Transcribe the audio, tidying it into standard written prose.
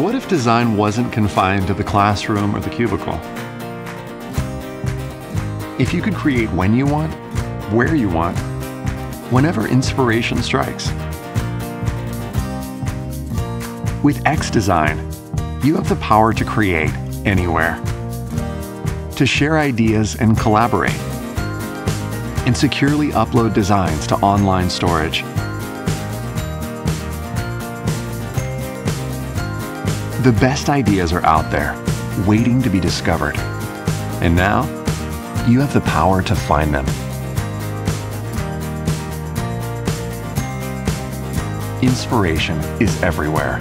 what if design wasn't confined to the classroom or the cubicle? If you could create when you want, where you want, whenever inspiration strikes. With xDesign, you have the power to create anywhere, to share ideas and collaborate, and securely upload designs to online storage. The best ideas are out there, waiting to be discovered. And now, you have the power to find them. Inspiration is everywhere.